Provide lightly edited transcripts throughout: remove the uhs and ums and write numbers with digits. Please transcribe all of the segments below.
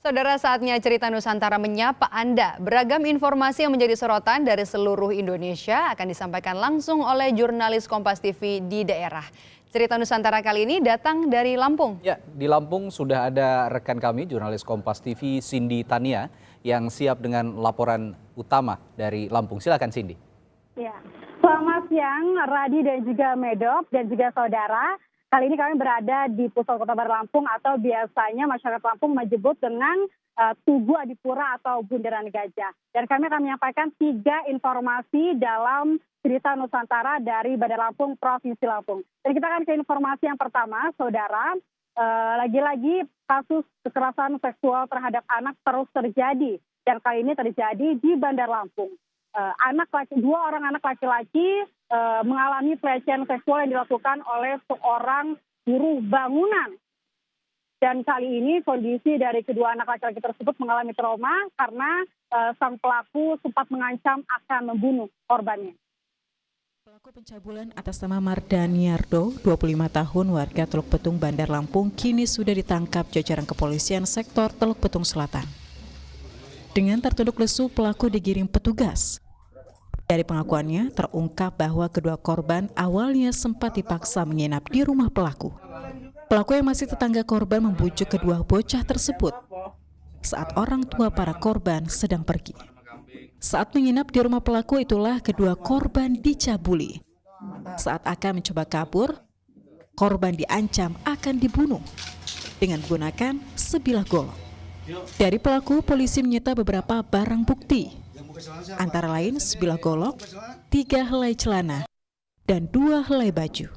Saudara, saatnya cerita Nusantara menyapa Anda. Beragam informasi yang menjadi sorotan dari seluruh Indonesia akan disampaikan langsung oleh jurnalis Kompas TV di daerah. Cerita Nusantara kali ini datang dari Lampung. Ya, di Lampung sudah ada rekan kami, jurnalis Kompas TV Cindy Tania, yang siap dengan laporan utama dari Lampung. Silakan Cindy. Ya, selamat siang Radi dan juga Medop dan juga saudara. Kali ini kami berada di pusat kota Baru Lampung atau biasanya masyarakat Lampung menyebut dengan Tugu Adipura atau Bundaran Gajah. Dan kami akan menyampaikan 3 informasi dalam cerita Nusantara dari Bandar Lampung, Provinsi Lampung. Dan kita akan ke informasi yang pertama, saudara. Lagi-lagi kasus kekerasan seksual terhadap anak terus terjadi. Dan kali ini terjadi di Bandar Lampung. Dua orang anak laki-laki mengalami pelecehan seksual yang dilakukan oleh seorang buruh bangunan. Dan kali ini kondisi dari kedua anak laki-laki tersebut mengalami trauma karena sang pelaku sempat mengancam akan membunuh korbannya. Pelaku pencabulan atas nama Mardaniardo, 25 tahun, warga Teluk Betung, Bandar Lampung, kini sudah ditangkap jajaran kepolisian sektor Teluk Betung Selatan. Dengan tertunduk lesu, pelaku digiring petugas. Dari pengakuannya, terungkap bahwa kedua korban awalnya sempat dipaksa menginap di rumah pelaku. Pelaku yang masih tetangga korban membujuk kedua bocah tersebut saat orang tua para korban sedang pergi. Saat menginap di rumah pelaku itulah kedua korban dicabuli. Saat akan mencoba kabur, korban diancam akan dibunuh dengan menggunakan sebilah golok. Dari pelaku, polisi menyita beberapa barang bukti, antara lain sebilah golok, 3 helai celana, dan 2 helai baju.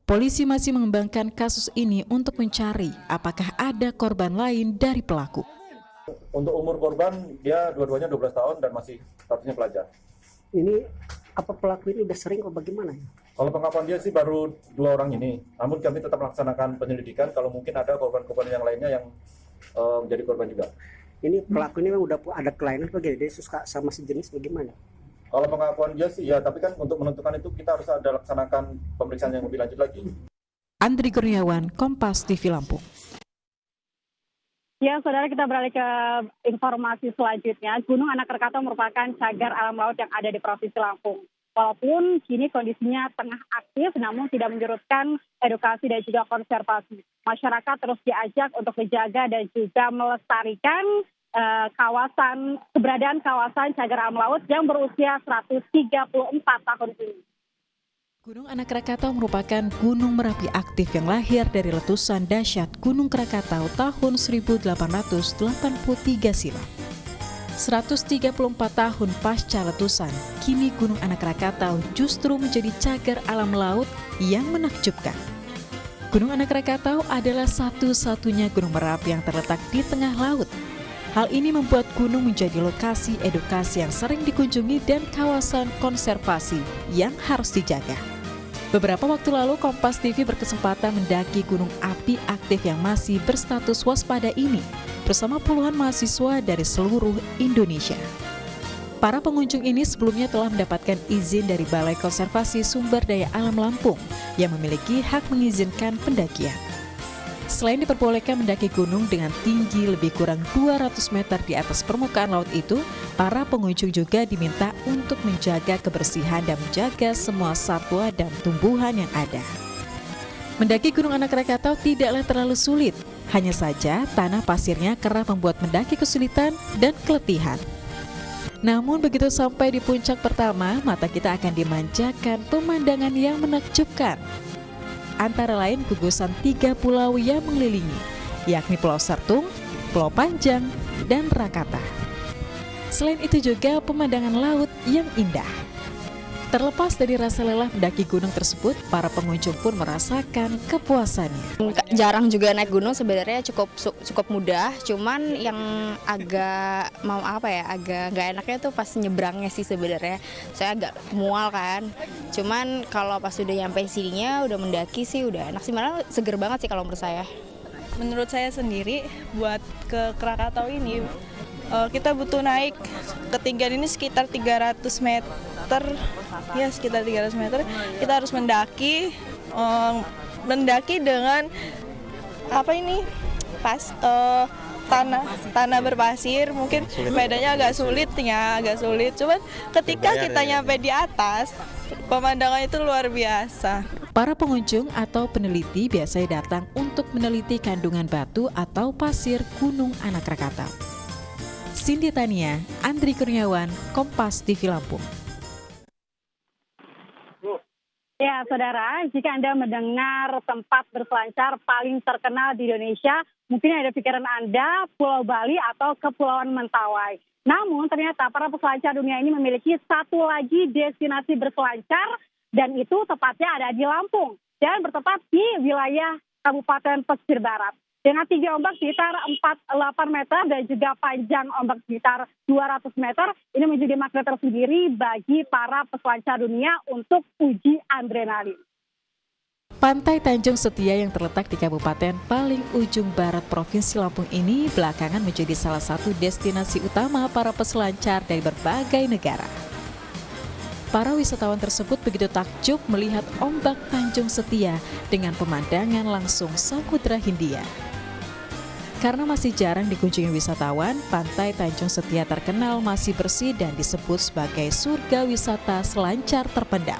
Polisi masih mengembangkan kasus ini untuk mencari apakah ada korban lain dari pelaku. Untuk umur korban, dia dua-duanya 12 tahun dan masih statusnya pelajar. Ini apa pelaku ini udah sering atau bagaimana? Kalau pengakuan dia sih baru 2 orang ini. Namun kami tetap melaksanakan penyelidikan kalau mungkin ada korban-korban yang lainnya yang menjadi korban juga. Ini pelaku ini memang udah ada kelainan bagaimana? Dia suka sama sejenis bagaimana? Kalau pengakuan dia sih ya, tapi kan untuk menentukan itu kita harus ada laksanakan pemeriksaan yang lebih lanjut lagi. Andri Kurniawan, Kompas TV Lampung. Ya, saudara, kita beralih ke informasi selanjutnya. Gunung Anak Krakatau merupakan cagar alam laut yang ada di Provinsi Lampung. Walaupun kini kondisinya tengah aktif, namun tidak menyurutkan edukasi dan juga konservasi. Masyarakat terus diajak untuk menjaga dan juga melestarikan keberadaan kawasan cagar alam laut yang berusia 134 tahun ini. Gunung Anak Krakatau merupakan gunung Merapi aktif yang lahir dari letusan dahsyat Gunung Krakatau tahun 1883 silam. 134 tahun pasca letusan, kini Gunung Anak Krakatau justru menjadi cagar alam laut yang menakjubkan. Gunung Anak Krakatau adalah satu-satunya gunung Merapi yang terletak di tengah laut. Hal ini membuat gunung menjadi lokasi edukasi yang sering dikunjungi dan kawasan konservasi yang harus dijaga. Beberapa waktu lalu Kompas TV berkesempatan mendaki gunung api aktif yang masih berstatus waspada ini bersama puluhan mahasiswa dari seluruh Indonesia. Para pengunjung ini sebelumnya telah mendapatkan izin dari Balai Konservasi Sumber Daya Alam Lampung yang memiliki hak mengizinkan pendakian. Selain diperbolehkan mendaki gunung dengan tinggi lebih kurang 200 meter di atas permukaan laut itu, para pengunjung juga diminta untuk menjaga kebersihan dan menjaga semua satwa dan tumbuhan yang ada. Mendaki Gunung Anak Krakatau tidaklah terlalu sulit, hanya saja tanah pasirnya kerap membuat mendaki kesulitan dan keletihan. Namun begitu sampai di puncak pertama, mata kita akan dimanjakan pemandangan yang menakjubkan. Antara lain gugusan 3 pulau yang mengelilingi, yakni Pulau Sertung, Pulau Panjang, dan Rakata. Selain itu juga pemandangan laut yang indah. Terlepas dari rasa lelah mendaki gunung tersebut, para pengunjung pun merasakan kepuasannya. Jarang juga naik gunung, sebenarnya cukup mudah, cuman yang agak agak nggak enaknya tuh pas nyebrangnya sih sebenarnya. Saya agak mual kan. Cuman kalau pas udah nyampe sininya, udah mendaki sih udah enak sih, malah seger banget sih kalau menurut saya. Menurut saya sendiri buat ke Krakatau ini kita butuh naik ketinggian ini sekitar 300 meter, ya sekitar 300 meter. Kita harus mendaki dengan tanah berpasir, mungkin medannya agak sulit ya, agak sulit. Cuman ketika kita nyampe di atas, pemandangan itu luar biasa. Para pengunjung atau peneliti biasanya datang untuk meneliti kandungan batu atau pasir Gunung Anak Rakatau. Cindy Tania, Andri Kurniawan, Kompas TV Lampung. Ya, saudara, jika Anda mendengar tempat berselancar paling terkenal di Indonesia, mungkin ada pikiran Anda Pulau Bali atau Kepulauan Mentawai. Namun ternyata para peselancar dunia ini memiliki satu lagi destinasi berselancar, dan itu tepatnya ada di Lampung dan bertempat di wilayah Kabupaten Pesisir Barat. Dengan tinggi ombak sekitar 48 meter dan juga panjang ombak sekitar 200 meter, ini menjadi magnet tersendiri bagi para peselancar dunia untuk uji adrenalin. Pantai Tanjung Setia yang terletak di Kabupaten paling ujung barat Provinsi Lampung ini belakangan menjadi salah satu destinasi utama para peselancar dari berbagai negara. Para wisatawan tersebut begitu takjub melihat ombak Tanjung Setia dengan pemandangan langsung Samudra Hindia. Karena masih jarang dikunjungi wisatawan, Pantai Tanjung Setia terkenal masih bersih dan disebut sebagai surga wisata selancar terpendam.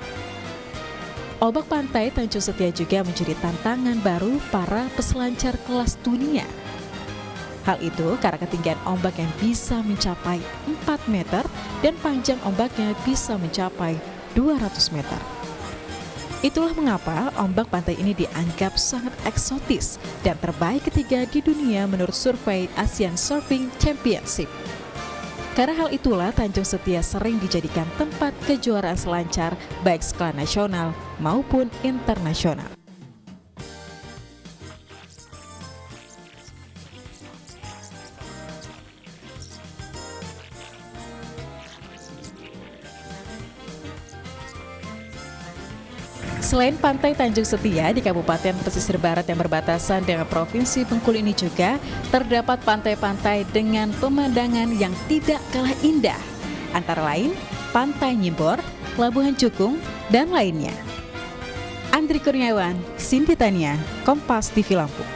Ombak Pantai Tanjung Setia juga menjadi tantangan baru para peselancar kelas dunia. Hal itu karena ketinggian ombak yang bisa mencapai 4 meter dan panjang ombaknya bisa mencapai 200 meter. Itulah mengapa ombak pantai ini dianggap sangat eksotis dan terbaik ketiga di dunia menurut survei Asian Surfing Championship. Karena hal itulah Tanjung Setia sering dijadikan tempat kejuaraan selancar baik skala nasional maupun internasional. Selain Pantai Tanjung Setia di Kabupaten Pesisir Barat yang berbatasan dengan Provinsi Bengkulu ini juga terdapat pantai-pantai dengan pemandangan yang tidak kalah indah. Antara lain Pantai Nyimbor, Labuhan Cukung, dan lainnya. Andri Kurniawan, Cindy Tania, Kompas TV Lampung.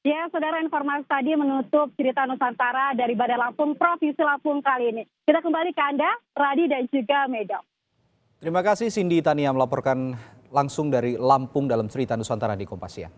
Ya, saudara, informasi tadi menutup cerita Nusantara dari Badai Lampung, Provinsi Lampung kali ini. Kita kembali ke Anda, Radi dan juga Medo. Terima kasih Cindy Tania melaporkan langsung dari Lampung dalam cerita Nusantara di Kompas Siang.